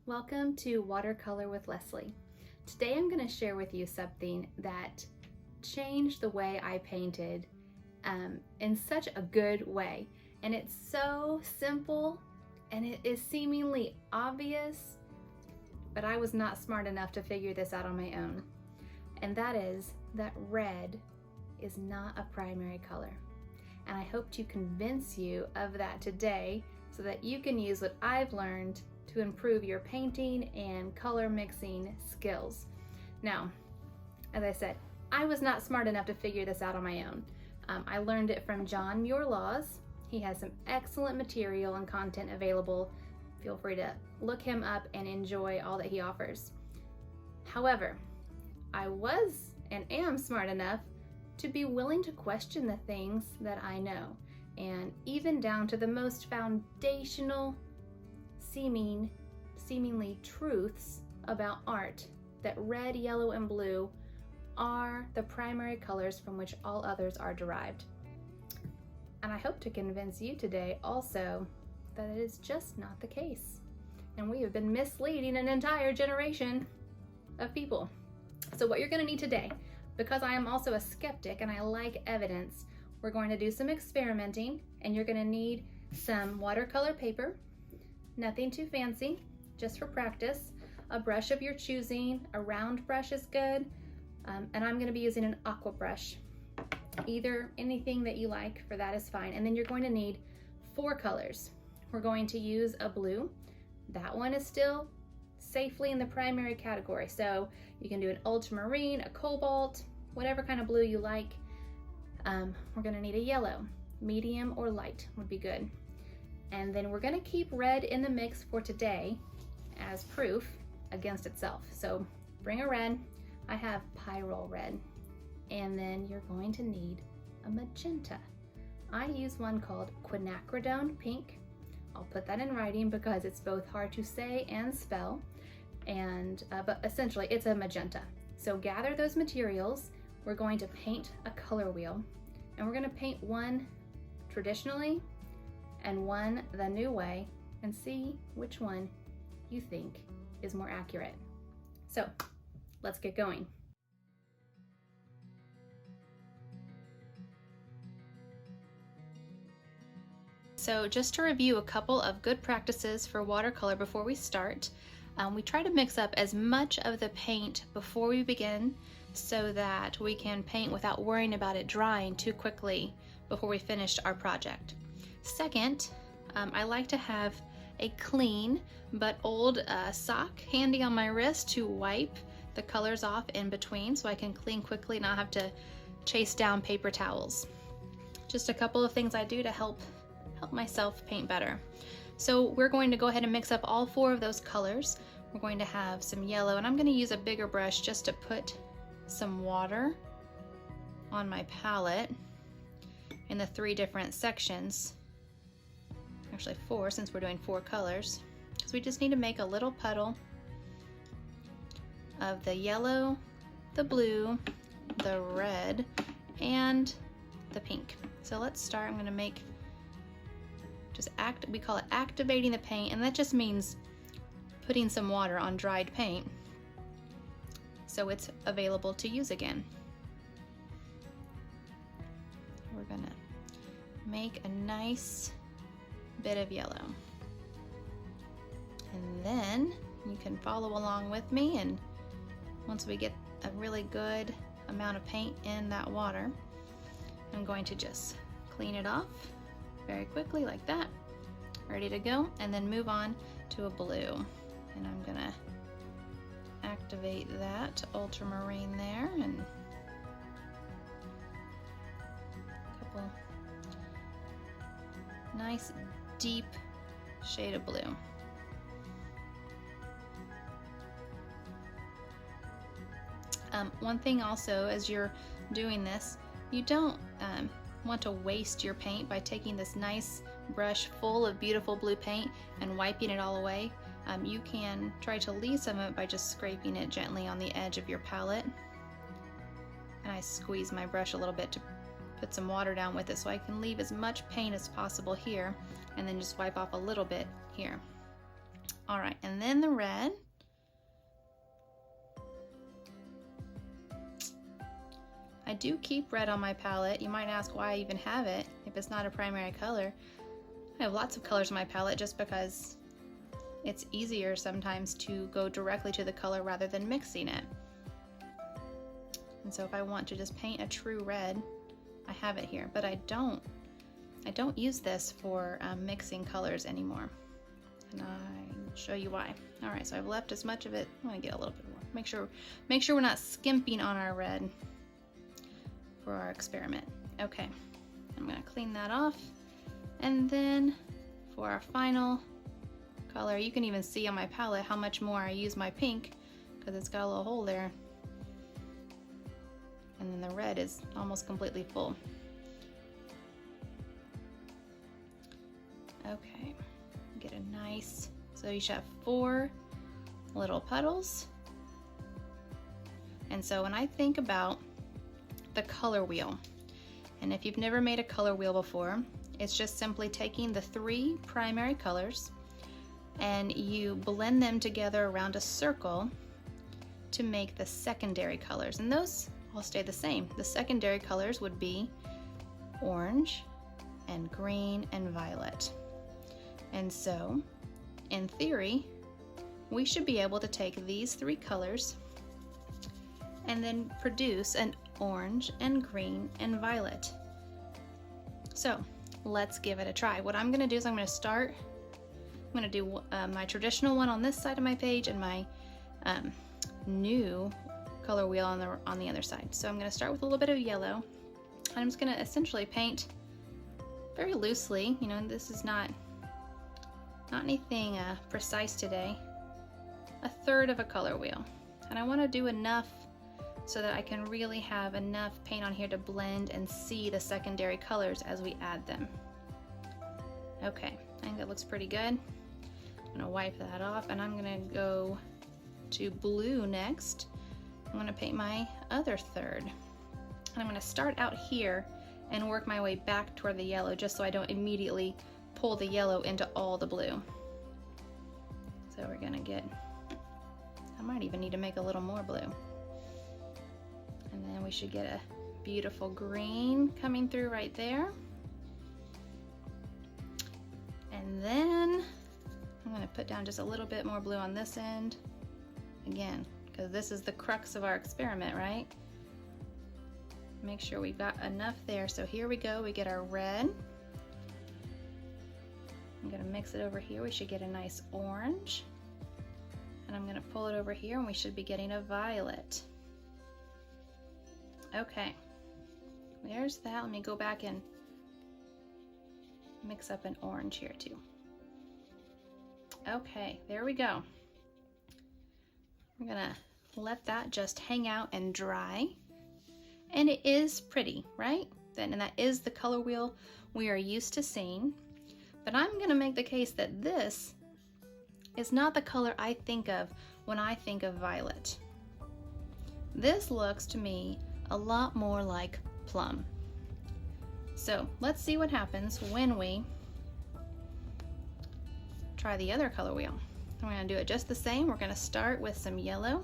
Welcome to Watercolor with Leslie. Today I'm going to share with you something that changed the way I painted in such a good way. And it's so simple and it is seemingly obvious, but I was not smart enough to figure this out on my own. And that is that red is not a primary color. And I hope to convince you of that today so that you can use what I've learned to improve your painting and color mixing skills. Now, as I said, I was not smart enough to figure this out on my own. I learned it from John Muir-Laws. He has some excellent material and content available. Feel free to look him up and enjoy all that he offers. However, I was and am smart enough to be willing to question the things that I know, and even down to the most foundational seemingly truths about art, that red, yellow, and blue are the primary colors from which all others are derived. And I hope to convince you today also that it is just not the case. And we have been misleading an entire generation of people. So what you're going to need today, because I am also a skeptic and I like evidence, we're going to do some experimenting, and you're going to need some watercolor paper, nothing too fancy, just for practice, a brush of your choosing. A round brush is good, and I'm going to be using an aqua brush. Either anything that you like for that is fine. And then you're going to need 4 colors. We're going to use a blue. That one is still safely in the primary category, so you can do an ultramarine, a cobalt, whatever kind of blue you like. We're going to need a yellow, medium or light would be good. And then we're going to keep red in the mix for today as proof against itself. So bring a red. I have pyrrole red. And then you're going to need a magenta. I use one called quinacridone pink. I'll put that in writing because it's both hard to say and spell. And but essentially it's a magenta. So gather those materials. We're going to paint a color wheel, and we're going to paint one traditionally and one the new way, and see which one you think is more accurate. So let's get going. So just to review a couple of good practices for watercolor before we start, we try to mix up as much of the paint before we begin so that we can paint without worrying about it drying too quickly before we finish our project. Second, I like to have a clean but old sock handy on my wrist to wipe the colors off in between so I can clean quickly and not have to chase down paper towels. Just a couple of things I do to help myself paint better. So we're going to go ahead and mix up all 4 of those colors. We're going to have some yellow, and I'm going to use a bigger brush just to put some water on my palette in the 3 different sections. Actually 4, since we're doing 4 colors. So we just need to make a little puddle of the yellow, the blue, the red, and the pink. So let's start. I'm going to make we call it activating the paint, and that just means putting some water on dried paint so it's available to use again. We're gonna make a nice bit of yellow, and then you can follow along with me, and once we get a really good amount of paint in that water, I'm going to just clean it off very quickly like that, ready to go, and then move on to a blue. And I'm gonna activate that ultramarine there, and a couple nice deep shade of blue. One thing also, as you're doing this, you don't want to waste your paint by taking this nice brush full of beautiful blue paint and wiping it all away. You can try to leave some of it by just scraping it gently on the edge of your palette. And I squeeze my brush a little bit to put some water down with it so I can leave as much paint as possible here, and then just wipe off a little bit here. All right, and then the red. I do keep red on my palette. You might ask why I even have it if it's not a primary color. I have lots of colors on my palette just because it's easier sometimes to go directly to the color rather than mixing it. And so if I want to just paint a true red, I have it here, but I don't use this for mixing colors anymore. And I'll show you why. All right, so I've left as much of it. I'm gonna get a little bit more. Make sure we're not skimping on our red for our experiment. Okay, I'm gonna clean that off. And then for our final color, you can even see on my palette how much more I use my pink because it's got a little hole there. And then the red is almost completely full. Okay, get a nice, so you should have 4 little puddles. And so when I think about the color wheel, and if you've never made a color wheel before, it's just simply taking the 3 primary colors and you blend them together around a circle to make the secondary colors, and those all stay the same. The secondary colors would be orange and green and violet. And so, in theory, we should be able to take these 3 colors and then produce an orange and green and violet. So let's give it a try. What I'm gonna do is I'm gonna do my traditional one on this side of my page and my new color wheel on the other side. So I'm gonna start with a little bit of yellow. And I'm just gonna essentially paint very loosely. You know, this is not anything precise today. 1/3 of a color wheel. And I wanna do enough so that I can really have enough paint on here to blend and see the secondary colors as we add them. Okay, I think that looks pretty good. I'm gonna wipe that off and I'm gonna go to blue next. I'm gonna paint my other 1/3. And I'm gonna start out here and work my way back toward the yellow just so I don't immediately pull the yellow into all the blue. So we're gonna get, I might even need to make a little more blue. And then we should get a beautiful green coming through right there. And then I'm gonna put down just a little bit more blue on this end. Again, because this is the crux of our experiment, right? Make sure we've got enough there. So here we go, we get our red. I'm gonna mix it over here. We should get a nice orange. And I'm gonna pull it over here and we should be getting a violet. Okay, there's that. Let me go back and mix up an orange here too. Okay, there we go. We're gonna let that just hang out and dry. And it is pretty, right? And that is the color wheel we are used to seeing. But I'm gonna make the case that this is not the color I think of when I think of violet. This looks to me a lot more like plum. So let's see what happens when we try the other color wheel. We're gonna do it just the same. We're gonna start with some yellow.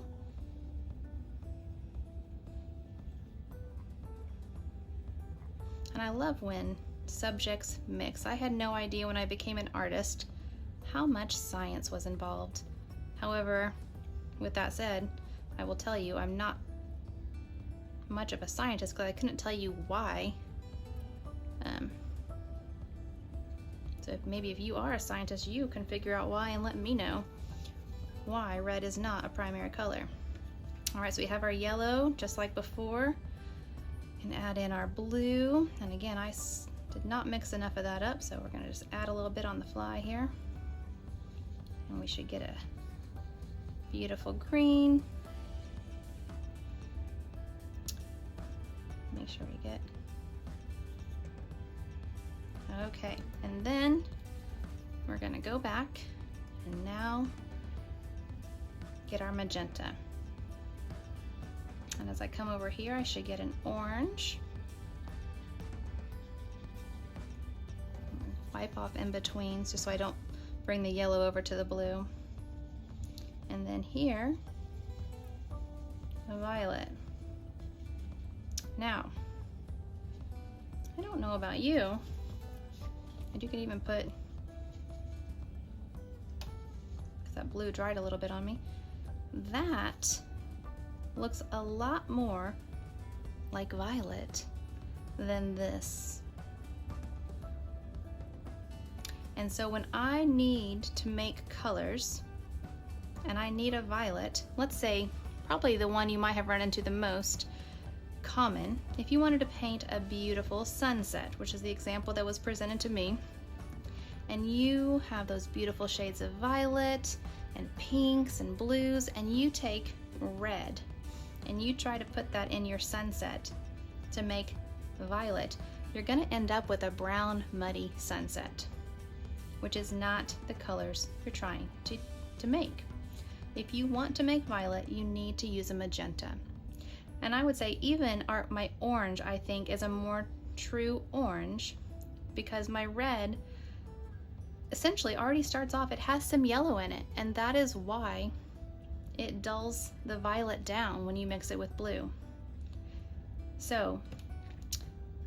And I love when subjects mix. I had no idea when I became an artist how much science was involved. However, with that said, I will tell you I'm not much of a scientist because I couldn't tell you why. So maybe if you are a scientist, you can figure out why and let me know why red is not a primary color. All right, so we have our yellow just like before. And add in our blue. And again, I did not mix enough of that up, so we're gonna just add a little bit on the fly here. And we should get a beautiful green. Make sure we get, okay. And then we're gonna go back and now get our magenta. And as I come over here, I should get an orange. Wipe off in between just so I don't bring the yellow over to the blue. And then here, a violet. Now, I don't know about you, and you can even put, because that blue dried a little bit on me, that looks a lot more like violet than this. And so when I need to make colors and I need a violet, let's say probably the one you might have run into the most common, if you wanted to paint a beautiful sunset, which is the example that was presented to me, and you have those beautiful shades of violet and pinks and blues, and you take red and you try to put that in your sunset to make violet, you're going to end up with a brown muddy sunset, which is not the colors you're trying to make. If you want to make violet, you need to use a magenta. And I would say even my orange, I think, is a more true orange, because my red essentially already starts off, it has some yellow in it, and that is why it dulls the violet down when you mix it with blue. So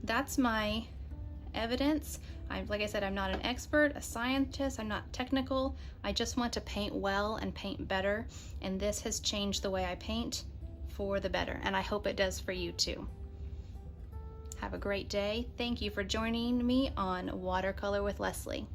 that's my evidence. Like I said, I'm not an expert, a scientist, I'm not technical. I just want to paint well and paint better, and this has changed the way I paint for the better, and I hope it does for you too. Have a great day. Thank you for joining me on Watercolor with Leslie.